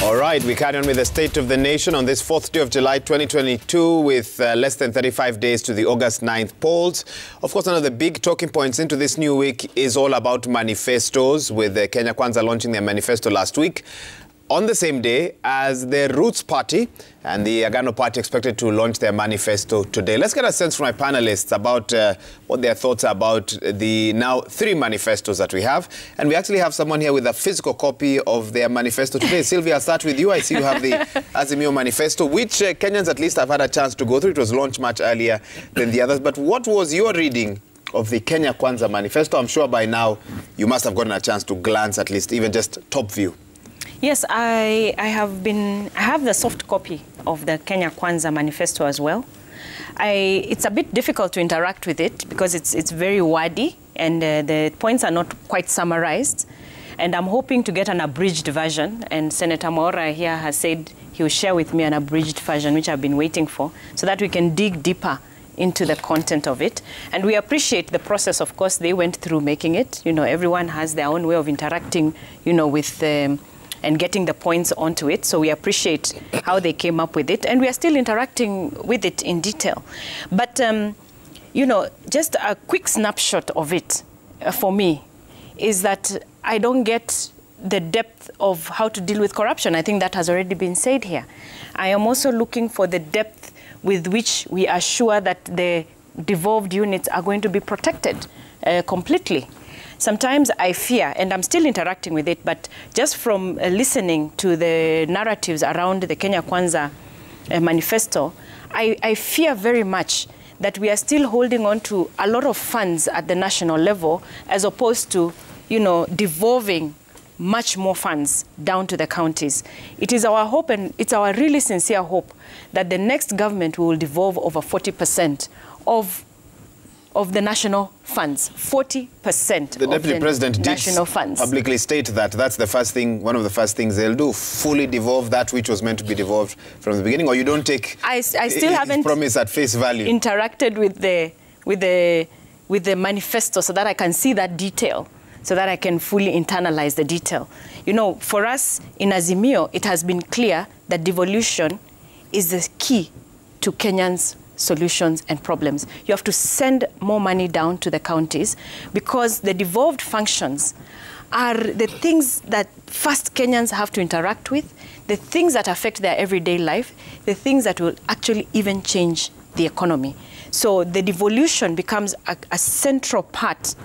All right, we carry on with the State of the Nation on this 4th day of July 2022 with less than 35 days to the August 9th polls. Of course, one of the big talking points into this new week is all about manifestos, with the Kenya Kwanza launching their manifesto last week, on the same day as the Roots Party and the Agano Party expected to launch their manifesto today. Let's get a sense from my panelists about what their thoughts are about the now 3 manifestos that we have. And we actually have someone here with a physical copy of their manifesto today. Sylvia, I'll start with you. I see you have the Azimio manifesto, which Kenyans at least have had a chance to go through. It was launched much earlier than the others. But what was your reading of the Kenya Kwanza manifesto? I'm sure by now you must have gotten a chance to glance at least, even just top view. Yes, I have the soft copy of the Kenya Kwanza manifesto as well. It's a bit difficult to interact with it because it's very wordy and the points are not quite summarized. And I'm hoping to get an abridged version. And Senator Mwaura here has said he will share with me an abridged version, which I've been waiting for, so that we can dig deeper into the content of it. And we appreciate the process, of course, they went through making it. You know, everyone has their own way of interacting, you know, with and getting the points onto it. So we appreciate how they came up with it. And we are still interacting with it in detail. But, you know, just a quick snapshot of it for me is that I don't get the depth of how to deal with corruption. I think that has already been said here. I am also looking for the depth with which we are sure that the devolved units are going to be protected completely. Sometimes I fear, and I'm still interacting with it, but just from listening to the narratives around the Kenya Kwanza manifesto, I fear very much that we are still holding on to a lot of funds at the national level as opposed to, you know, devolving much more funds down to the counties. It is our hope, and it's our really sincere hope, that the next government will devolve over 40% of the national funds, 40% the Deputy President national funds. Publicly state that that's the first thing, one of the first things they'll do, fully devolve that which was meant to be devolved from the beginning, or you don't take I still haven't promise at face value. Interacted with the manifesto so that I can see that detail, so that I can fully internalize the detail. You know, for us in Azimio, it has been clear that devolution is the key to Kenyans' solutions and problems. You have to send more money down to the counties because the devolved functions are the things that first Kenyans have to interact with, the things that affect their everyday life, the things that will actually even change the economy. So the devolution becomes a central part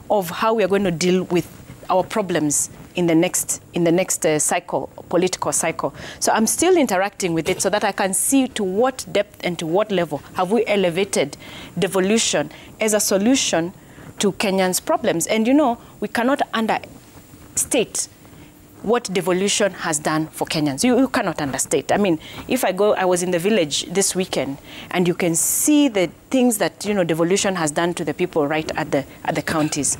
of how we are going to deal with our problems in the next cycle, political cycle. So I'm still interacting with it so that I can see to what depth and to what level have we elevated devolution as a solution to Kenyans' problems. And you know, we cannot understate what devolution has done for Kenyans. You cannot understate. I mean, I was in the village this weekend, and you can see the things that, you know, devolution has done to the people right at the counties.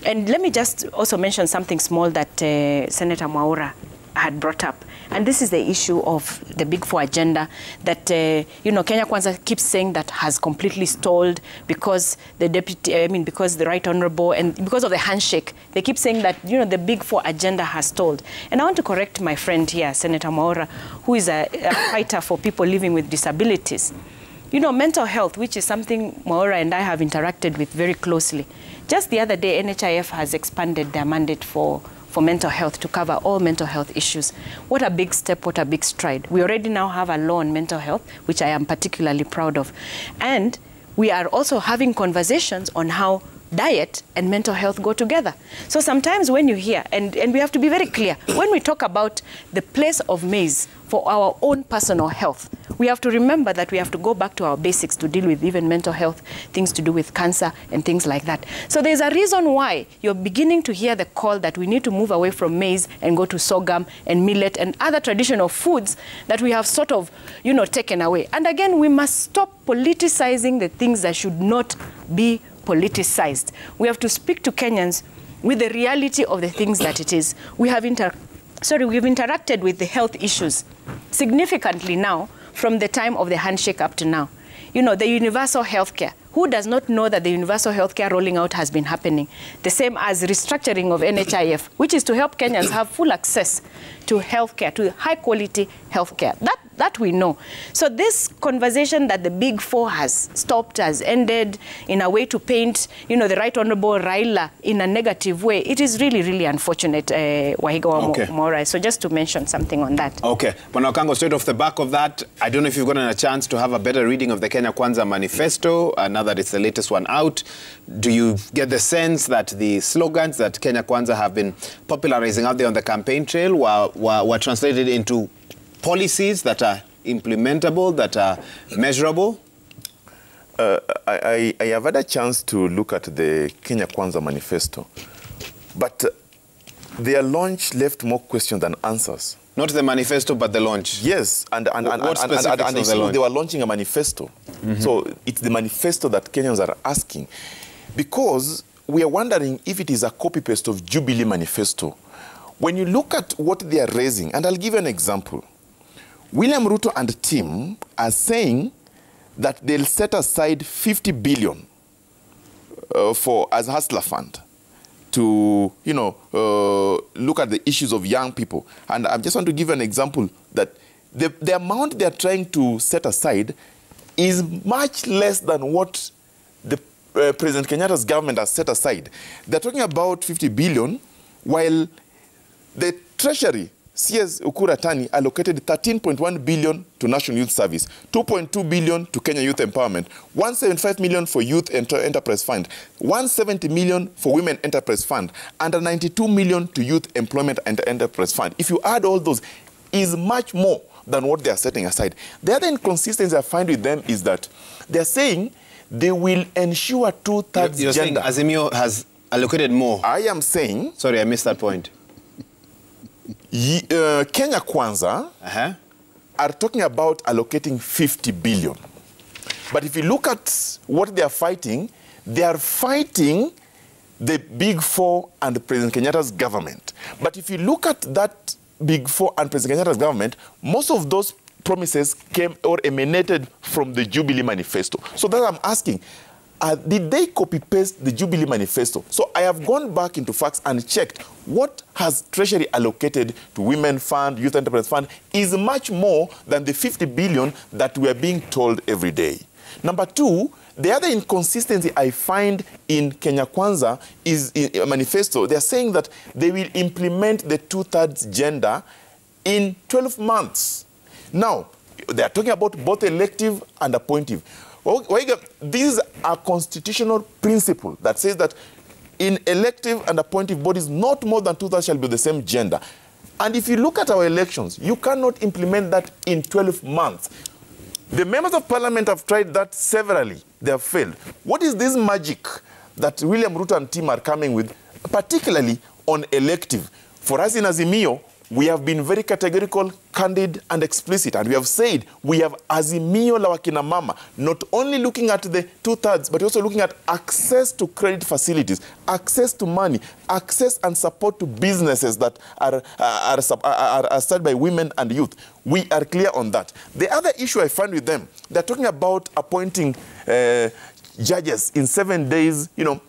And let me just also mention something small that Senator Mwaura had brought up. And this is the issue of the Big Four agenda that, you know, Kenya Kwanza keeps saying that has completely stalled because because the Right Honorable and because of the handshake, they keep saying that, you know, the Big Four agenda has stalled. And I want to correct my friend here, Senator Mwaura, who is a fighter for people living with disabilities. You know, mental health, which is something Mwaura and I have interacted with very closely. Just the other day, NHIF has expanded their mandate for mental health to cover all mental health issues. What a big step, what a big stride. We already now have a law on mental health, which I am particularly proud of. And we are also having conversations on how diet and mental health go together. So sometimes when you hear, and we have to be very clear, when we talk about the place of maize for our own personal health, we have to remember that we have to go back to our basics to deal with even mental health, things to do with cancer and things like that. So there's a reason why you're beginning to hear the call that we need to move away from maize and go to sorghum and millet and other traditional foods that we have sort of, you know, taken away. And again, we must stop politicizing the things that should not be politicized. We have to speak to Kenyans with the reality of the things that it is. We've interacted with the health issues significantly now from the time of the handshake up to now. You know, the universal health care. Who does not know that the universal healthcare rolling out has been happening? The same as restructuring of NHIF, which is to help Kenyans have full access to healthcare, to high-quality healthcare. That we know. So this conversation that the Big Four has stopped, has ended in a way to paint, you know, the Right Honorable Raila in a negative way, it is really, really unfortunate, Wahiga Mora. So just to mention something on that. Okay. Bwana, straight off the back of that, I don't know if you've gotten a chance to have a better reading of the Kenya Kwanza Manifesto, now that it's the latest one out. Do you get the sense that the slogans that Kenya Kwanza have been popularizing out there on the campaign trail were translated into policies that are implementable, that are measurable? I have had a chance to look at the Kenya Kwanza Manifesto, but their launch left more questions than answers. Not the manifesto, but the launch. Yes, and they were launching a manifesto. So it's the manifesto that Kenyans are asking, because we are wondering if it is a copy-paste of Jubilee Manifesto. When you look at what they are raising, and I'll give you an example. William Ruto and team are saying that they'll set aside 50 billion as Hustler Fund to, you know, look at the issues of young people. And I just want to give you an example that the amount they're trying to set aside is much less than what the President Kenyatta's government has set aside. They're talking about 50 billion, while the Treasury, CS Ukura Tani, allocated 13.1 billion to National Youth Service, 2.2 billion to Kenya Youth Empowerment, 175 million for Youth Enterprise Fund, 170 million for Women Enterprise Fund, and 92 million to Youth Employment and Enterprise Fund. If you add all those, is much more than what they are setting aside. The other inconsistency I find with them is that they're saying they will ensure two-thirds gender. You're saying Azimio has allocated more? I am saying... Sorry, I missed that point. Kenya Kwanza are talking about allocating 50 billion. But if you look at what they are fighting the Big Four and President Kenyatta's government. But if you look at that Big Four and President Kenyatta's government, most of those promises came or emanated from the Jubilee Manifesto. So that I'm asking, did they copy-paste the Jubilee Manifesto? So I have gone back into facts and checked what has Treasury allocated to Women Fund, Youth Enterprise Fund is much more than the 50 billion that we are being told every day. Number two, the other inconsistency I find in Kenya Kwanza is in a manifesto. They're saying that they will implement the two-thirds gender in 12 months. Now, they're talking about both elective and appointive. This is a constitutional principle that says that in elective and appointive bodies, not more than two-thirds shall be the same gender. And if you look at our elections, you cannot implement that in 12 months. The members of parliament have tried that severally. They have failed. What is this magic that William Ruto and team are coming with, particularly on elective? For us in Azimio, we have been very categorical, candid, and explicit. And we have said we have Azimio la wakina mama, not only looking at the two-thirds, but also looking at access to credit facilities, access to money, access and support to businesses that are started by women and youth. We are clear on that. The other issue I find with them, they're talking about appointing judges in 7 days, you know,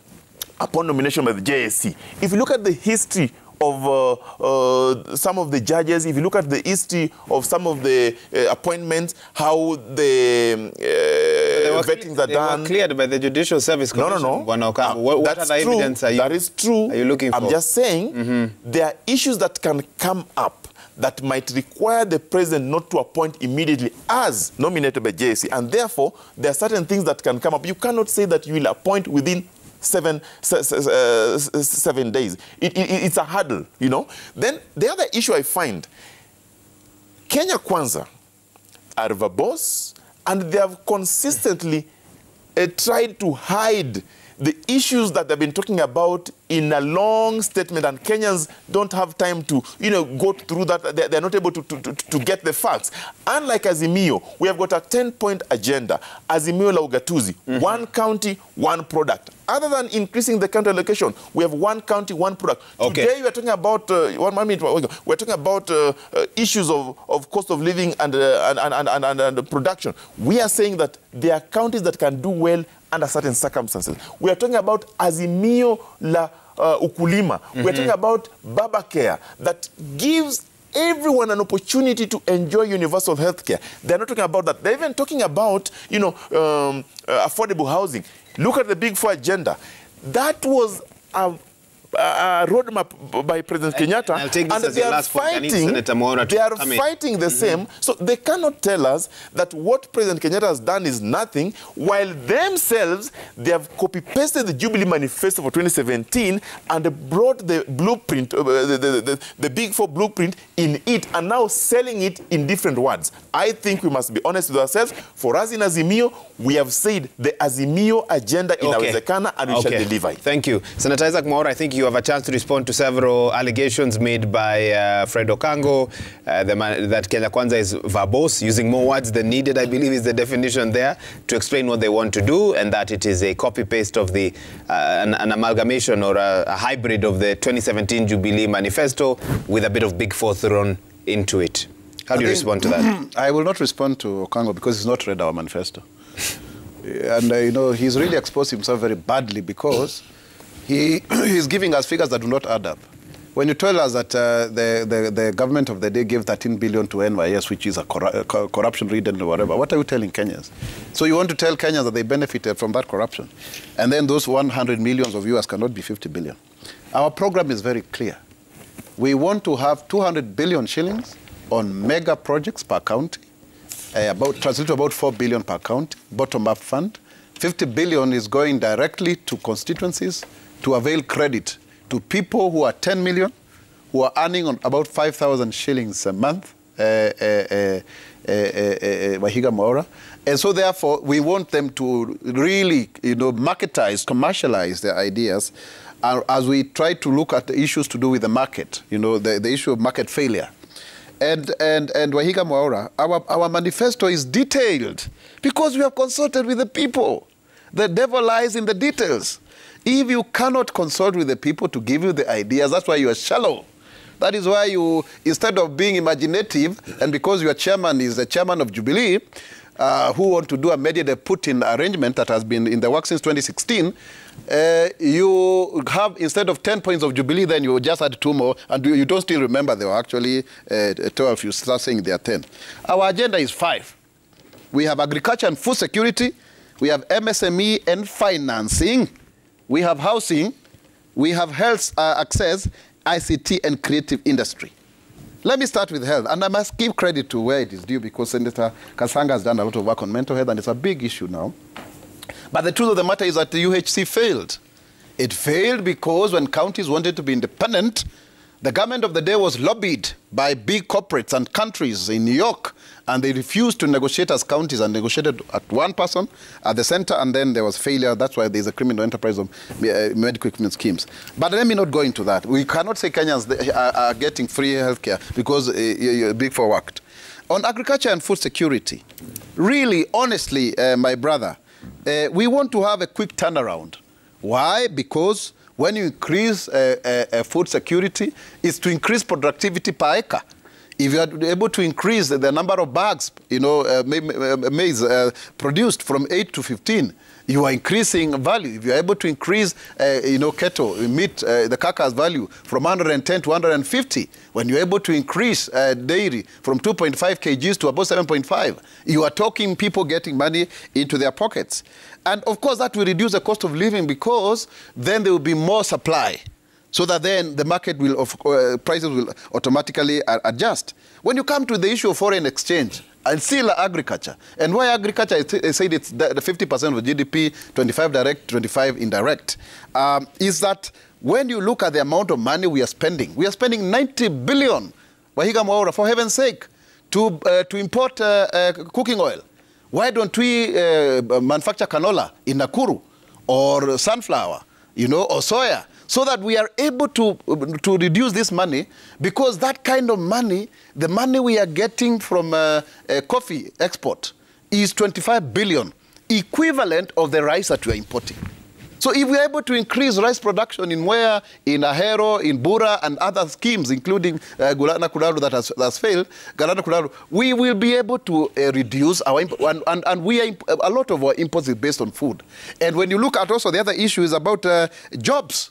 upon nomination by the JSC. If you look at the history of some of the judges, if you look at the history of some of the appointments, how the vettings are done. They were cleared by the Judicial Service Commission. No. What other evidence that is true. Are you looking for? I'm just saying there are issues that can come up that might require the president not to appoint immediately as nominated by JSC. And therefore, there are certain things that can come up. You cannot say that you will appoint within 7 days. It's a hurdle, you know. Then the other issue I find, Kenya Kwanza are verbose, and they have consistently tried to hide the issues that they've been talking about in a long statement, and Kenyans don't have time to, go through that. They're not able to get the facts. Unlike Azimio, we have got a 10-point agenda. Azimio la ugatuzi, one county, one product. Other than increasing the county allocation, we have one county, one product. Okay. Today we are talking about we're talking about issues of cost of living and production. We are saying that there are counties that can do well under certain circumstances. We are talking about Azimio la ukulima. We are talking about Baba Care that gives everyone an opportunity to enjoy universal health care. They're not talking about that. They're even talking about, affordable housing. Look at the Big Four agenda. That was a roadmap by President Kenyatta, I'll take this and as they your are last point. I need fighting. Senator Mwaura to They are come in. fighting the same. So they cannot tell us that what President Kenyatta has done is nothing, while themselves they have copy-pasted the Jubilee Manifesto for 2017 and brought the blueprint, the Big Four blueprint in it, and now selling it in different words. I think we must be honest with ourselves. For us in Azimio, we have said the Azimio agenda in our Zekana, and we shall deliver it. Thank you. Senator Isaac Mwaura, I think you have a chance to respond to several allegations made by Fred Okango, that Kenya Kwanza is verbose, using more words than needed, I believe is the definition there, to explain what they want to do, and that it is a copy-paste of the, an amalgamation or a hybrid of the 2017 Jubilee Manifesto with a bit of Big Four thrown into it. How do you respond to that? I will not respond to Okango because he's not read our manifesto. And, he's really exposed himself very badly because he's giving us figures that do not add up. When you tell us that the government of the day gave 13 billion to NYS, which is a corruption-ridden or whatever, what are you telling Kenyans? So you want to tell Kenyans that they benefited from that corruption, and then those 100 millions of viewers cannot be 50 billion. Our program is very clear. We want to have 200 billion shillings on mega projects per county, translate to about 4 billion per county, bottom-up fund. 50 billion is going directly to constituencies to avail credit to people who are 10 million, who are earning on about 5,000 shillings a month, Wahiga Mwaura. And so therefore, we want them to really, marketize, commercialize their ideas as we try to look at the issues to do with the market, the issue of market failure. And Wahiga Mwaura, our manifesto is detailed because we have consulted with the people. The devil lies in the details. If you cannot consult with the people to give you the ideas, that's why you are shallow. That is why you, instead of being imaginative, and because your chairman is the chairman of Jubilee, who want to do a mediated put-in arrangement that has been in the works since 2016, you have, instead of 10 points of Jubilee, then you just add 2 more, and you don't still remember there were actually 12. You start saying there are 10. Our agenda is 5. We have agriculture and food security. We have MSME and financing. We have housing. We have health access, ICT, and creative industry. Let me start with health, and I must give credit to where it is due because Senator Kasanga has done a lot of work on mental health, and it's a big issue now. But the truth of the matter is that the UHC failed. It failed because when counties wanted to be independent, the government of the day was lobbied by big corporates and countries in New York, and they refused to negotiate as counties and negotiated at one person at the center, and then there was failure. That's why there's a criminal enterprise of medical equipment schemes. But let me not go into that. We cannot say Kenyans are getting free health care because Big Four worked. On agriculture and food security, really, honestly, my brother, we want to have a quick turnaround. Why? Because when you increase food security, it's to increase productivity per acre. If you are able to increase the number of bags, maize produced from 8 to 15, you are increasing value. If you are able to increase, cattle, meat, the carcass value from 110 to 150, when you're able to increase dairy from 2.5 kgs to about 7.5, you are talking people getting money into their pockets. And of course, that will reduce the cost of living because then there will be more supply. So that then the market will, prices will automatically adjust. When you come to the issue of foreign exchange, and still agriculture, and why agriculture, I said it's the 50% of GDP, 25 direct, 25 indirect, is that when you look at the amount of money we are spending 90 billion, Wahiga Mwaura, for heaven's sake, to import cooking oil. Why don't we manufacture canola in Nakuru, or sunflower, or soya? so that we are able to reduce this money, because that kind of money, the money we are getting from coffee export is 25 billion, equivalent of the rice that we are importing. So if we are able to increase rice production in Mwea, in Ahero, in Bura, and other schemes, including Gulana Kularu that has failed, Galana Kularu, we will be able to reduce our import. And we are, a lot of our imports is based on food. And when you look at also the other issue is about jobs.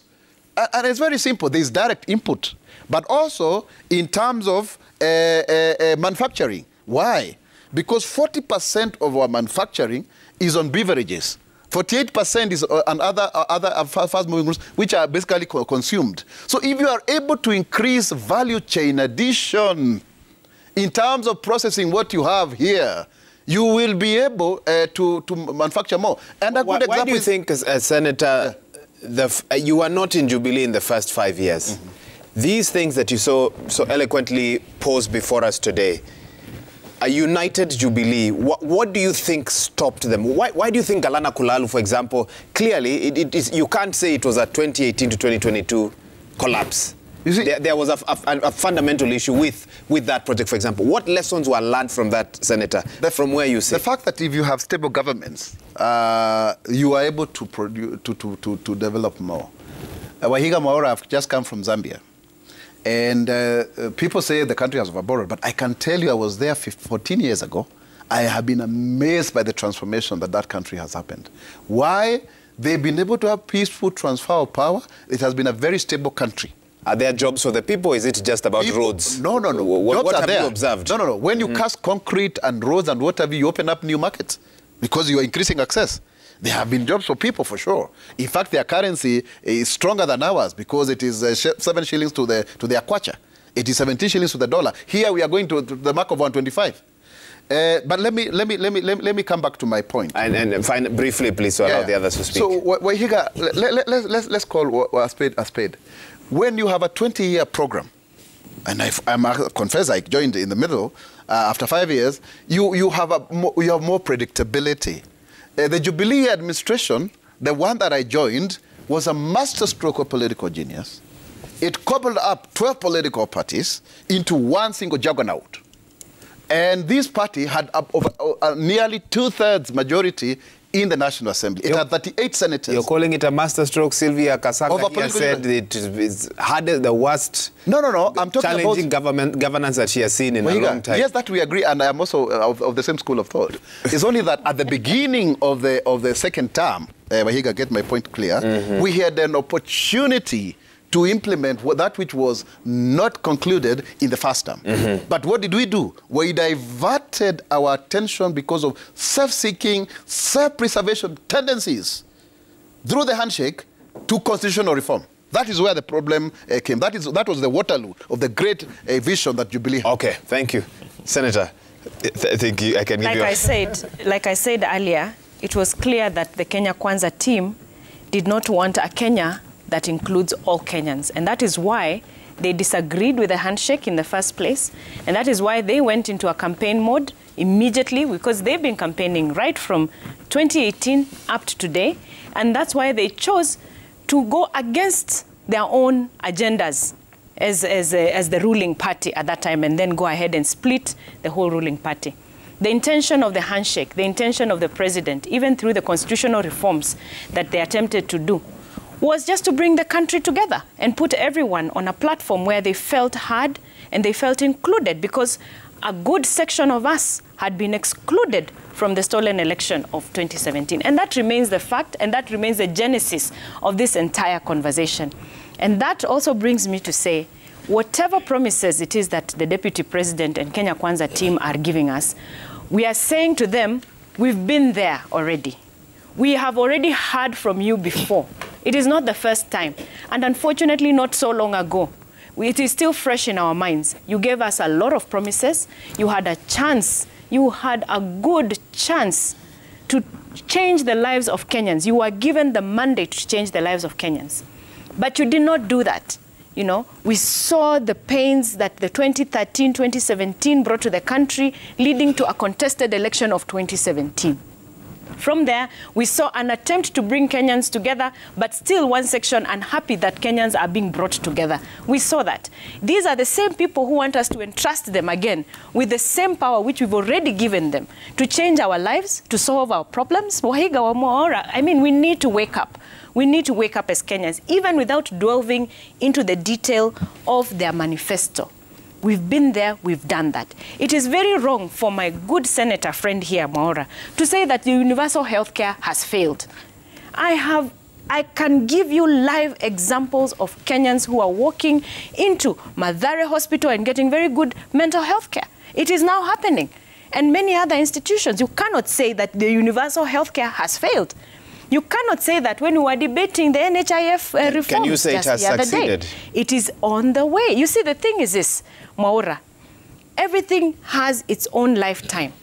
And it's very simple. There's direct input. But also in terms of manufacturing. Why? Because 40% of our manufacturing is on beverages. 48% is on other fast-moving goods, which are basically consumed. So if you are able to increase value chain addition in terms of processing what you have here, you will be able to manufacture more. And a good example why do you think, Senator, you are not in Jubilee in the first 5 years? These things that you so eloquently posed before us today, a united Jubilee, what do you think stopped them? Why do you think Galana Kulalu, for example, clearly, you can't say it was a 2018 to 2022 collapse. You see, there was a fundamental issue with that project, for example. What lessons were learned from that, Senator, from where you sit? The fact that if you have stable governments, you are able to produce, to develop more. Wahiga Maora have just come from Zambia. And people say the country has overborrowed, but I can tell you I was there 14 years ago. I have been amazed by the transformation that country has happened. Why? They've been able to have peaceful transfer of power. It has been a very stable country. Are there jobs for the people, or is it just about roads? No. What have you observed? No. When you cast concrete and roads and whatever, you open up new markets because you are increasing access. There have been jobs for people, for sure. In fact, their currency is stronger than ours because it is 7 shillings to the kwacha. It is 17 shillings to the dollar. Here we are going to the mark of 125. But let me come back to my point. And find briefly, please, so allow the others to speak. So, Wahiga, let's call a spade a spade. When you have a 20-year program, and I confess I joined in the middle after 5 years, you have more predictability. The Jubilee administration, the one that I joined, was a masterstroke of political genius. It cobbled up 12 political parties into one single juggernaut. And this party had nearly 2/3 majority in the National Assembly. It had 38 senators. You're calling it a masterstroke. Sylvia Kasanga said it had the worst I'm talking challenging about governance that she has seen in a long time. Yes, that we agree, and I am also of the same school of thought. It's only that at the beginning of the second term, Wahiga, get my point clear, we had an opportunity to implement that which was not concluded in the first term. But what did we do? We diverted our attention because of self-seeking, self-preservation tendencies through the handshake to constitutional reform. That is where the problem came. That was the Waterloo of the great vision that Jubilee had. Okay, thank you. Senator, I think I can give you Like I said earlier, it was clear that the Kenya Kwanza team did not want a Kenya that includes all Kenyans. And that is why they disagreed with the handshake in the first place. And that is why they went into a campaign mode immediately, because they've been campaigning right from 2018 up to today. And that's why they chose to go against their own agendas as the ruling party at that time, and then go ahead and split the whole ruling party. The intention of the handshake, the intention of the president, even through the constitutional reforms that they attempted to do, was just to bring the country together and put everyone on a platform where they felt heard and they felt included, because a good section of us had been excluded from the stolen election of 2017. And that remains the fact, and that remains the genesis of this entire conversation. And that also brings me to say, whatever promises it is that the Deputy President and Kenya Kwanza team are giving us, we are saying to them, we've been there already. We have already heard from you before. It is not the first time, and unfortunately not so long ago. It is still fresh in our minds. You gave us a lot of promises. You had a chance. You had a good chance to change the lives of Kenyans. You were given the mandate to change the lives of Kenyans. But you did not do that. You know, we saw the pains that the 2013, 2017 brought to the country, leading to a contested election of 2017. From there, we saw an attempt to bring Kenyans together, but still one section unhappy that Kenyans are being brought together. We saw that. These are the same people who want us to entrust them again with the same power which we've already given them to change our lives, to solve our problems. I mean, we need to wake up. We need to wake up as Kenyans, even without delving into the detail of their manifesto. We've been there, we've done that. It is very wrong for my good senator friend here, Mwaura, to say that the universal healthcare has failed. I can give you live examples of Kenyans who are walking into Mathare Hospital and getting very good mental health care. It is now happening. And many other institutions. You cannot say that the universal healthcare has failed. You cannot say that when we were debating the NHIF reform. Can you say it has succeeded? It is on the way. You see, the thing is this, Mwaura, everything has its own lifetime.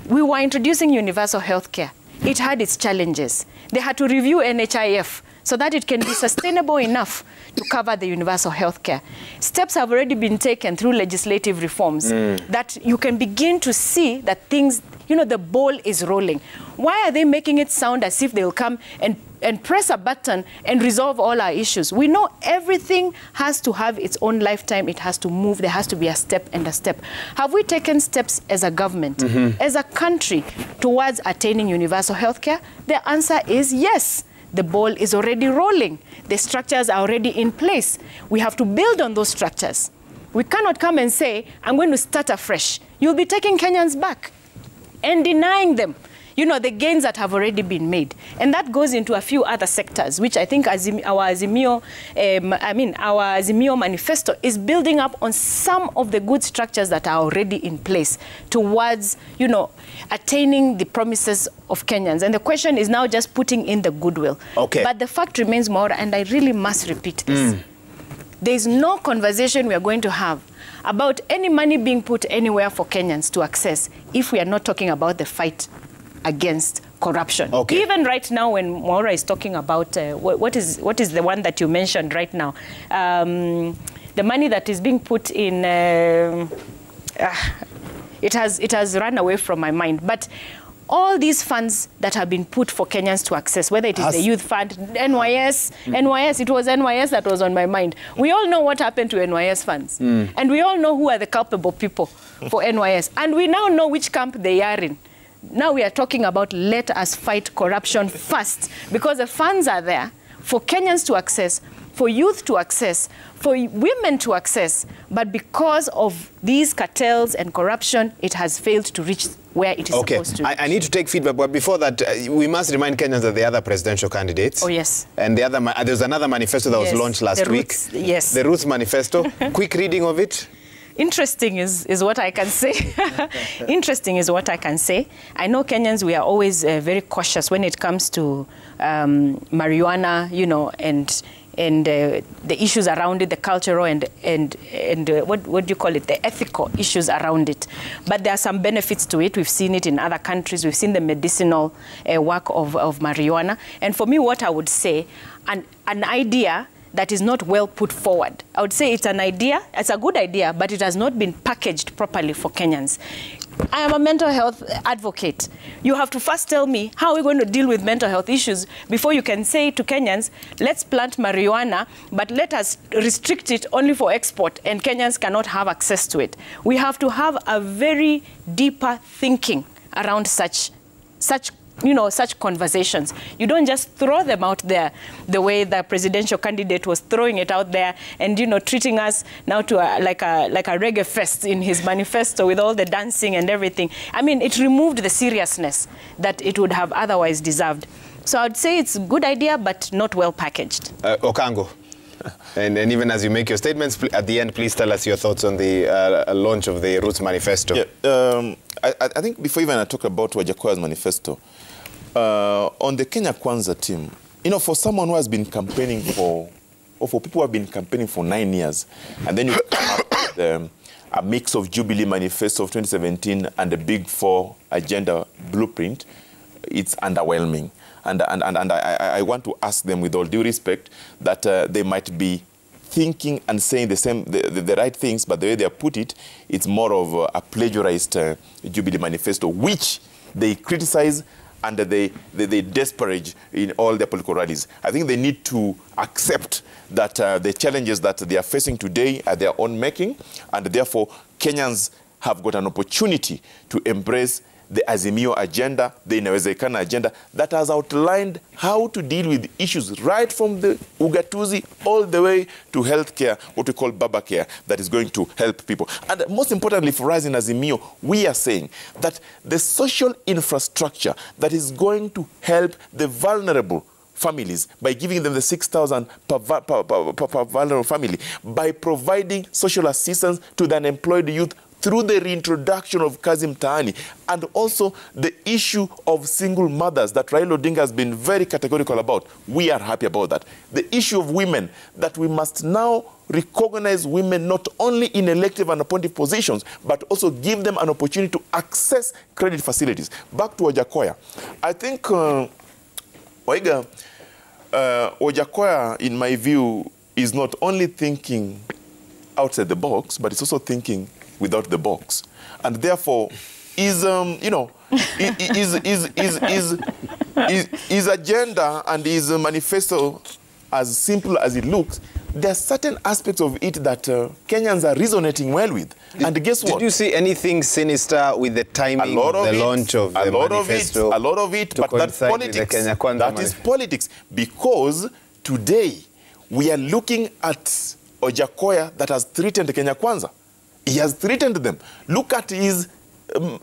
We were introducing universal healthcare. It had its challenges. They had to review NHIF so that it can be sustainable enough to cover the universal healthcare. Steps have already been taken through legislative reforms that you can begin to see that things, you know, the ball is rolling. Why are they making it sound as if they'll come and press a button and resolve all our issues? We know everything has to have its own lifetime. It has to move. There has to be a step and a step. Have we taken steps as a government, as a country, towards attaining universal healthcare? The answer is yes. The ball is already rolling. The structures are already in place. We have to build on those structures. We cannot come and say, I'm going to start afresh. You'll be taking Kenyans back and denying them, you know, the gains that have already been made. And that goes into a few other sectors, which I think our Azimio manifesto is building up on some of the good structures that are already in place towards, you know, attaining the promises of Kenyans. And the question is now just putting in the goodwill. Okay. But the fact remains, Mwaura, and I really must repeat this. There is no conversation we are going to have about any money being put anywhere for Kenyans to access if we are not talking about the fight against corruption. Okay. Even right now when Mwaura is talking about, what is the one that you mentioned right now? The money that is being put in, it has run away from my mind. But all these funds that have been put for Kenyans to access, whether it is the youth fund, NYS, it was NYS that was on my mind. We all know what happened to NYS funds. And we all know who are the culpable people for NYS. And we now know which camp they are in. Now we are talking about let us fight corruption first, because the funds are there for Kenyans to access, for youth to access, for women to access, but because of these cartels and corruption, it has failed to reach where it is supposed to reach. I need to take feedback, but before that, we must remind Kenyans of the other presidential candidates. Oh, yes. And the other, there's another manifesto that was launched last week. Yes. The Roots Manifesto. Quick reading of it. Interesting is what I can say. Interesting is what I can say. I know Kenyans, we are always very cautious when it comes to marijuana, you know, and the issues around it, the cultural and what do you call it, the ethical issues around it. But there are some benefits to it. We've seen it in other countries. We've seen the medicinal work of marijuana. And for me, what I would say, an idea that is not well put forward. I would say it's an idea, it's a good idea, but it has not been packaged properly for Kenyans. I am a mental health advocate. You have to first tell me how we're going to deal with mental health issues before you can say to Kenyans, let's plant marijuana, but let us restrict it only for export, and Kenyans cannot have access to it. We have to have a very deeper thinking around such conversations. You don't just throw them out there the way the presidential candidate was throwing it out there and, you know, treating us now to like a reggae fest in his manifesto with all the dancing and everything. I mean, it removed the seriousness that it would have otherwise deserved. So I'd say it's a good idea, but not well packaged. Okango. And even as you make your statements, at the end, please tell us your thoughts on the launch of the Roots Manifesto. Yeah, I think before even I talk about Wajakoya's manifesto, on the Kenya Kwanza team, you know, for someone who has been campaigning for people who have been campaigning for 9 years, and then you come up with a mix of Jubilee Manifesto of 2017 and the Big Four agenda blueprint, it's underwhelming. And I want to ask them with all due respect that they might be thinking and saying the right things, but the way they put it, it's more of a plagiarized Jubilee Manifesto, which they criticize and they disparage in all their political rallies. I think they need to accept that the challenges that they are facing today are their own making, and therefore Kenyans have got an opportunity to embrace the Azimio agenda, the Inawezekana agenda, that has outlined how to deal with issues right from the ugatuzi all the way to healthcare, what we call Baba Care, that is going to help people. And most importantly for us in Azimio, we are saying that the social infrastructure that is going to help the vulnerable families by giving them the 6,000 per vulnerable family, by providing social assistance to the unemployed youth through the reintroduction of Kazi Mtaani, and also the issue of single mothers that Raila Odinga has been very categorical about. We are happy about that. The issue of women, that we must now recognize women not only in elective and appointive positions, but also give them an opportunity to access credit facilities. Back to Wajakoya. I think, Wajakoya, in my view, is not only thinking outside the box, but it's also thinking without the box, and therefore his agenda and his manifesto, as simple as it looks, there are certain aspects of it that Kenyans are resonating well with. And guess what? Did you see anything sinister with the timing of the launch of the manifesto? A lot of it, but that's politics. That is politics, because today we are looking at Wajakoya that has threatened Kenya Kwanza. He has threatened them. Look at his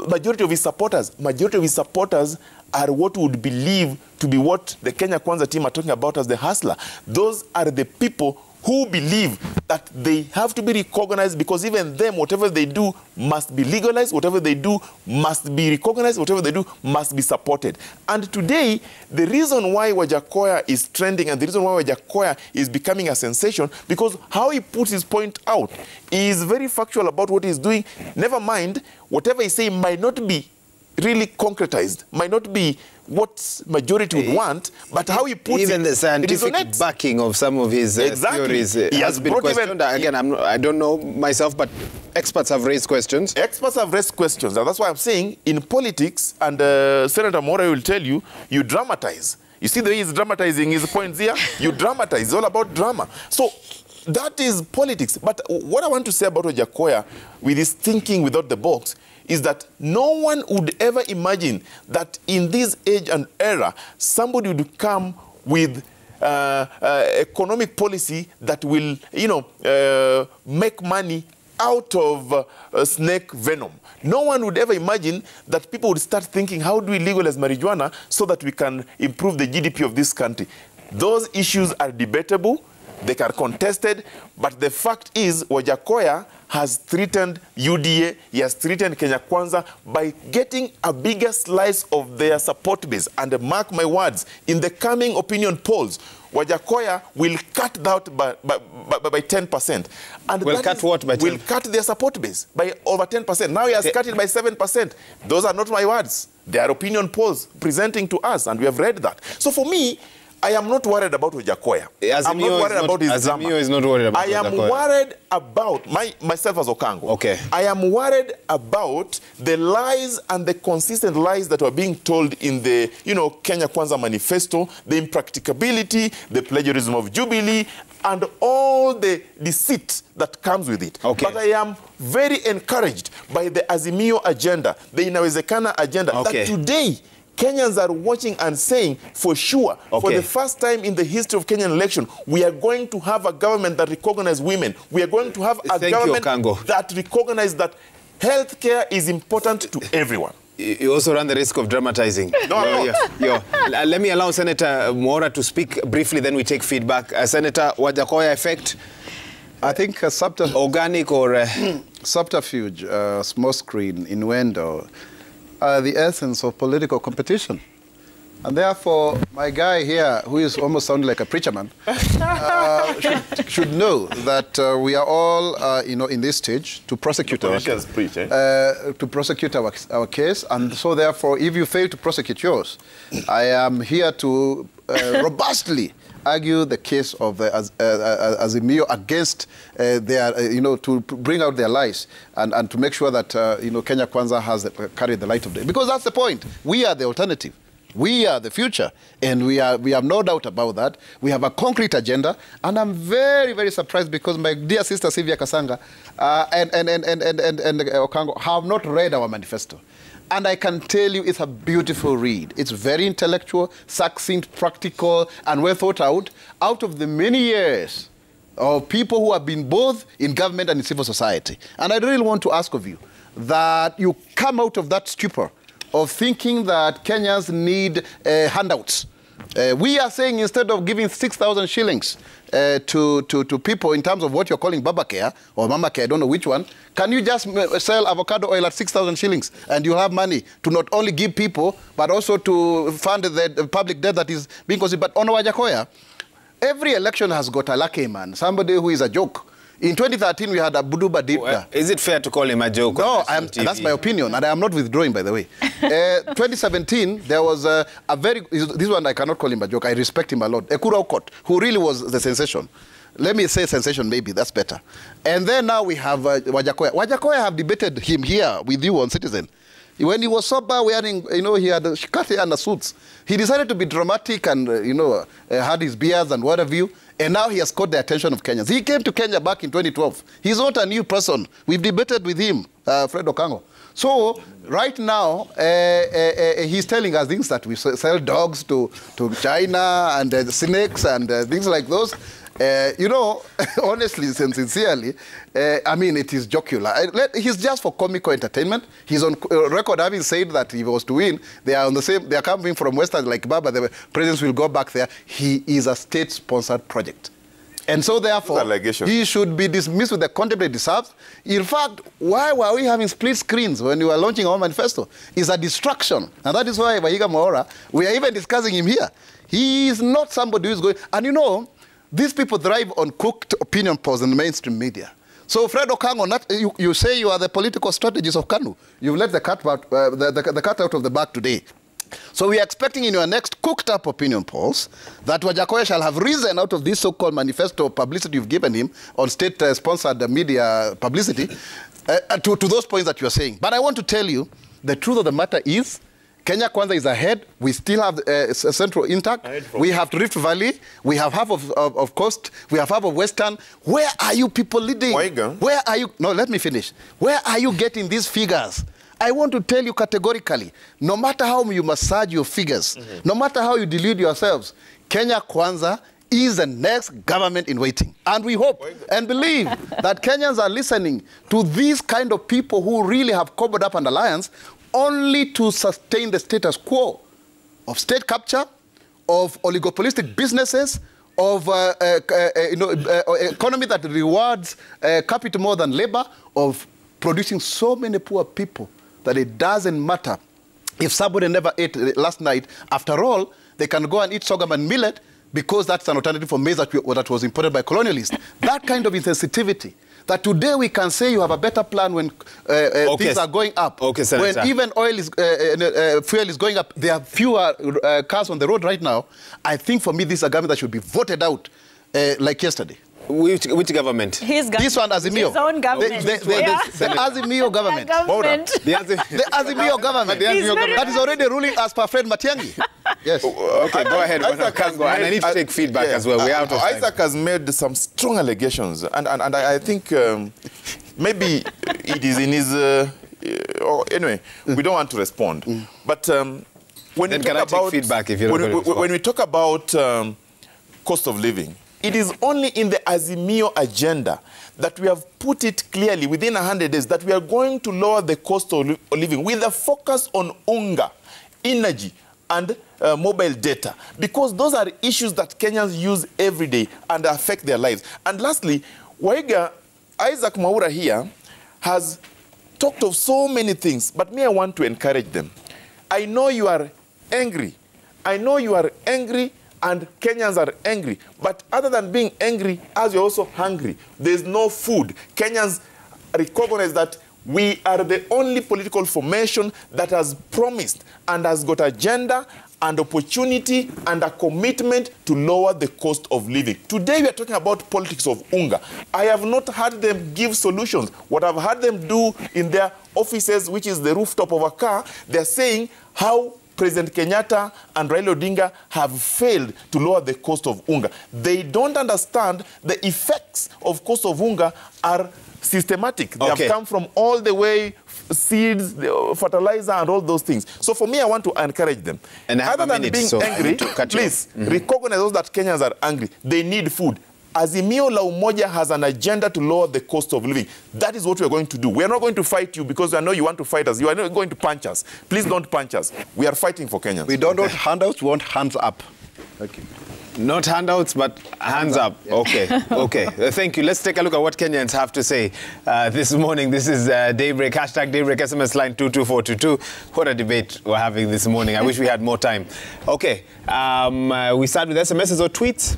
majority of his supporters. Majority of his supporters are what we would believe to be what the Kenya Kwanza team are talking about as the hustler. Those are the people who believe that they have to be recognized, because even them, whatever they do must be legalized, whatever they do must be recognized, whatever they do must be supported. And today, the reason why Wajakoya is trending and the reason why Wajakoya is becoming a sensation, because how he puts his point out is very factual about what he's doing. Never mind, whatever he's saying might not be really concretized, might not be what majority would want, but how he puts even the scientific backing of some of his theories has been questioned. Again, I don't know myself, but experts have raised questions. Experts have raised questions, and that's why I'm saying in politics, and Senator Mora will tell you, you dramatize. You see the way he's dramatizing his points here? You dramatize. It's all about drama. So that is politics. But what I want to say about Wajakoya with his thinking without the box is that no one would ever imagine that in this age and era, somebody would come with economic policy that will, make money out of snake venom. No one would ever imagine that people would start thinking, how do we legalize marijuana so that we can improve the GDP of this country? Those issues are debatable, they are contested, but the fact is Wajakoya has threatened UDA, he has threatened Kenya Kwanza by getting a bigger slice of their support base. And mark my words, in the coming opinion polls, Wajakoya will cut that by 10%. And will cut what by 10%? Will cut their support base by over 10%. Now he has cut it by 7%. Those are not my words. They are opinion polls presenting to us, and we have read that. So for me, I am not worried about Wajakoya. I'm not worried about his drama. Azimio is not worried about I am worried about myself as Okango. Okay. I am worried about the lies and the consistent lies that were being told in the, Kenya Kwanza manifesto, the impracticability, the plagiarism of Jubilee, and all the deceit that comes with it. Okay. But I am very encouraged by the Azimio agenda, the Inawezekana agenda, that today Kenyans are watching and saying, for sure, for the first time in the history of Kenyan election, we are going to have a government that recognizes women. We are going to have a government that recognizes that healthcare is important to everyone. You also run the risk of dramatizing. No, I'm not. Let me allow Senator Mora to speak briefly, then we take feedback. Senator, Wajakoya effect? I think organic or... subterfuge, small screen, innuendo, the essence of political competition. And therefore, my guy here, who is almost sounding like a preacher man, should know that we are all, in this stage to prosecute our case. And so, therefore, if you fail to prosecute yours, I am here to robustly argue the case of the Azimio against their, to bring out their lies and to make sure that, Kenya Kwanza has carried the light of day. Because that's the point. We are the alternative. We are the future, and we have no doubt about that. We have a concrete agenda, and I'm very, very surprised because my dear sister Sylvia Kasanga and Okango have not read our manifesto. And I can tell you it's a beautiful read. It's very intellectual, succinct, practical, and well thought out of the many years of people who have been both in government and in civil society. And I really want to ask of you that you come out of that stupor of thinking that Kenyans need handouts. We are saying instead of giving 6,000 shillings to people in terms of what you're calling Baba Care or Mama Care, I don't know which one, can you just sell avocado oil at 6,000 shillings and you'll have money to not only give people but also to fund the public debt that is being considered. But on Wajakoya, every election has got a lucky man, somebody who is a joke. In 2013, we had a Buduba Dipna. Well, is it fair to call him a joke? No, that's my opinion, and I am not withdrawing, by the way. 2017, there was a very... This one, I cannot call him a joke. I respect him a lot. Ekura Okot, who really was the sensation. Let me say sensation, maybe. That's better. And then now we have Wajakoya. Wajakoya have debated him here with you on Citizen. When he was sober, wearing, he had a skirt and a suits. He decided to be dramatic and, had his beers and what have you. And now he has caught the attention of Kenyans. He came to Kenya back in 2012. He's not a new person. We've debated with him, Fred Okango. So right now, he's telling us things that we sell dogs to China and snakes and things like those. Honestly and sincerely, I mean, it is jocular. He's just for comical entertainment. He's on record having said that if he was to win, they are on the same, they are coming from Western, like Baba, the presidents will go back there. He is a state-sponsored project. And so therefore, he should be dismissed with the contempt he deserves. In fact, why were we having split screens when we were launching our manifesto? It's a distraction. And that is why Wahiga Maora, we are even discussing him here. He is not somebody who is going, and these people thrive on cooked opinion polls in the mainstream media. So, Fred Okango, you say you are the political strategist of KANU. You've let the cat out of the bag today. So we are expecting in your next cooked-up opinion polls that Wajakoya shall have risen out of this so-called manifesto publicity you've given him on state-sponsored media publicity to those points that you're saying. But I want to tell you, the truth of the matter is, Kenya Kwanza is ahead. We still have Central intact. We have Rift Valley. We have half of Coast. We have half of Western. Where are you people leading? Where are you? No, let me finish. Where are you getting these figures? I want to tell you categorically, no matter how you massage your figures, no matter how you delude yourselves, Kenya Kwanza is the next government in waiting. And we hope and believe that Kenyans are listening to these kind of people who really have cobbled up an alliance only to sustain the status quo of state capture, of oligopolistic businesses, of economy that rewards capital more than labor, of producing so many poor people that it doesn't matter if somebody never ate last night. After all, they can go and eat sorghum and millet because that's an alternative for maize that was imported by colonialists. That kind of insensitivity, that today we can say you have a better plan when things are going up. Okay, Senator. When even oil is, fuel is going up, there are fewer cars on the road right now. I think for me, this is a government that should be voted out like yesterday. Which government? His government. This one, Azimio. His own government. The Azimio government. The Azimio government. That is already ruling as per Fred Matiang'i. Yes. Okay, go ahead. And I need to take feedback as well. We're out of time. Isaac has made some strong allegations, and I think maybe it is in his... anyway, we don't want to respond. But when we talk about cost of living, it is only in the Azimio agenda that we have put it clearly within 100 days that we are going to lower the cost of living with a focus on unga, energy, and mobile data, because those are issues that Kenyans use every day and affect their lives. And lastly, Waiga, Isaac Mwaura here has talked of so many things, but me, I want to encourage them. I know you are angry. I know you are angry, and Kenyans are angry. But other than being angry, as you're also hungry, there's no food. Kenyans recognize that we are the only political formation that has promised and has got agenda and opportunity and a commitment to lower the cost of living. Today we are talking about politics of unga. I have not heard them give solutions. What I've heard them do in their offices, which is the rooftop of a car, they're saying how President Kenyatta and Raila Odinga have failed to lower the cost of unga. They don't understand the effects of cost of unga are systematic. They have come from all the way seeds, fertilizer, and all those things. So for me, I want to encourage them. And other than being angry, please recognize those that Kenyans are angry. They need food. Azimio la Umoja has an agenda to lower the cost of living. That is what we are going to do. We are not going to fight you because I know you want to fight us. You are not going to punch us. Please don't punch us. We are fighting for Kenyans. We don't want handouts, we want hands up. Okay. Not handouts, but hands up. Yeah. Okay, okay. Thank you. Let's take a look at what Kenyans have to say this morning. This is Daybreak, hashtag Daybreak, SMS line 22422. What a debate we're having this morning. I wish we had more time. Okay, we start with SMSs or tweets?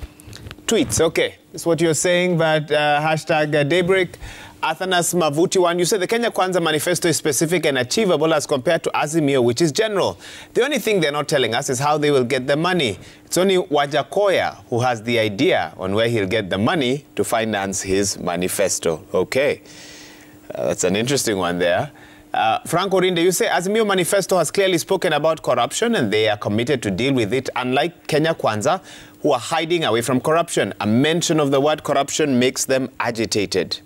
Tweets, okay. That's what you're saying, but hashtag Daybreak. Athanas Mavuti, you say the Kenya Kwanza Manifesto is specific and achievable as compared to Azimio, which is general. The only thing they're not telling us is how they will get the money. It's only Wajakoya who has the idea on where he'll get the money to finance his manifesto. Okay, that's an interesting one there. Franco Rinde, you say Azimio Manifesto has clearly spoken about corruption and they are committed to deal with it, unlike Kenya Kwanza, who are hiding away from corruption. A mention of the word corruption makes them agitated.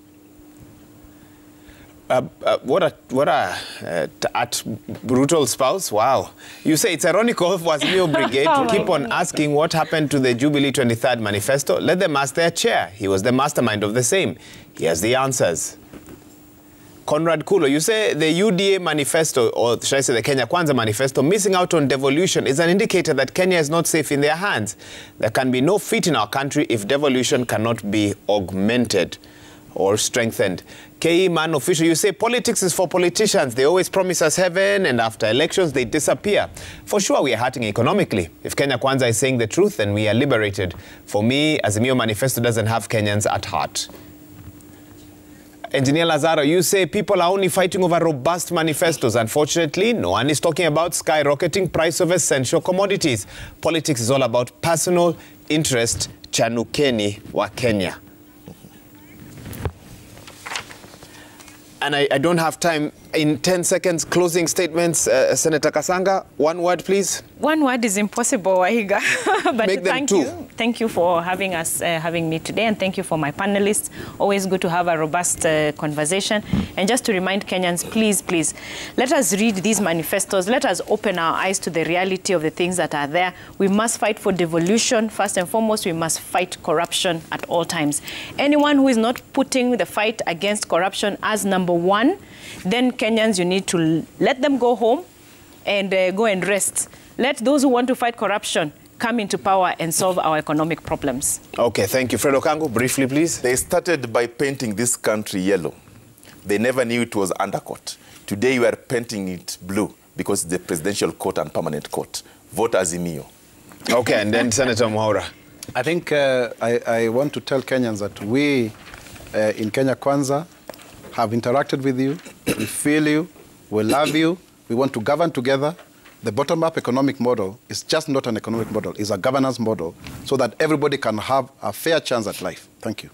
What a brutal spouse. Wow. You say it's ironical for Azimio Brigade to keep on asking what happened to the Jubilee 23rd Manifesto. Let them ask their chair. He was the mastermind of the same. He has the answers. Conrad Kulo, you say the UDA manifesto, or should I say the Kenya Kwanza manifesto, missing out on devolution is an indicator that Kenya is not safe in their hands. There can be no fit in our country if devolution cannot be augmented or strengthened. K.E. Man Official, you say politics is for politicians. They always promise us heaven, and after elections, they disappear. For sure, we are hurting economically. If Kenya Kwanza is saying the truth, then we are liberated. For me, Azimio Manifesto doesn't have Kenyans at heart. Engineer Lazaro, you say people are only fighting over robust manifestos. Unfortunately, no one is talking about skyrocketing price of essential commodities. Politics is all about personal interest. Chanukeni wa Kenya. And I don't have time. In 10 seconds, closing statements. Senator Kasanga, one word, please. One word is impossible, Wahiga. But make them two. Thank you for having me today, and thank you for my panelists. Always good to have a robust conversation. And just to remind Kenyans, please, please, let us read these manifestos. Let us open our eyes to the reality of the things that are there. We must fight for devolution. First and foremost, we must fight corruption at all times. Anyone who is not putting the fight against corruption as number one, then Kenyans, you need to let them go home and go and rest. Let those who want to fight corruption come into power and solve our economic problems. Okay, thank you. Fred Okango, briefly, please. They started by painting this country yellow. They never knew it was undercoat. Today, we are painting it blue because it's the presidential court and permanent court. Vote Azimio. Okay, and then Senator Mwaura. I think I want to tell Kenyans that we in Kenya Kwanza have interacted with you, we feel you, we love you, we want to govern together. The bottom-up economic model is just not an economic model, it's a governance model so that everybody can have a fair chance at life. Thank you.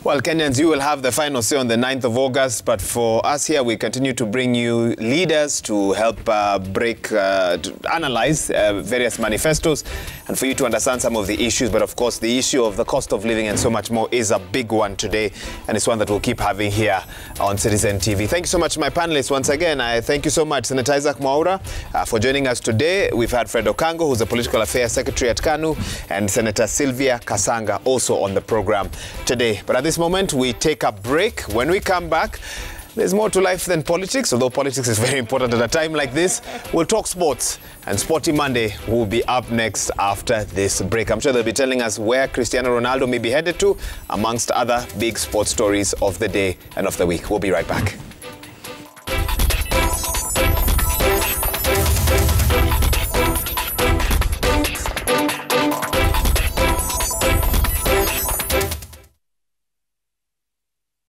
Well, Kenyans, you will have the final say on the 9th of August, but for us here, we continue to bring you leaders to help analyze various manifestos and for you to understand some of the issues. But of course, the issue of the cost of living and so much more is a big one today, and it's one that we'll keep having here on Citizen TV. Thank you so much to my panelists. Once again, I thank you so much, Senator Isaac Mwaura, for joining us today. We've had Fred Okango, who's the Political Affairs Secretary at KANU, and Senator Sylvia Kasanga also on the program today. But at this moment, we take a break. When we come back, there's more to life than politics, although politics is very important at a time like this. We'll talk sports, and Sporty Monday will be up next after this break. I'm sure they'll be telling us where Cristiano Ronaldo may be headed to, amongst other big sports stories of the day and of the week. We'll be right back.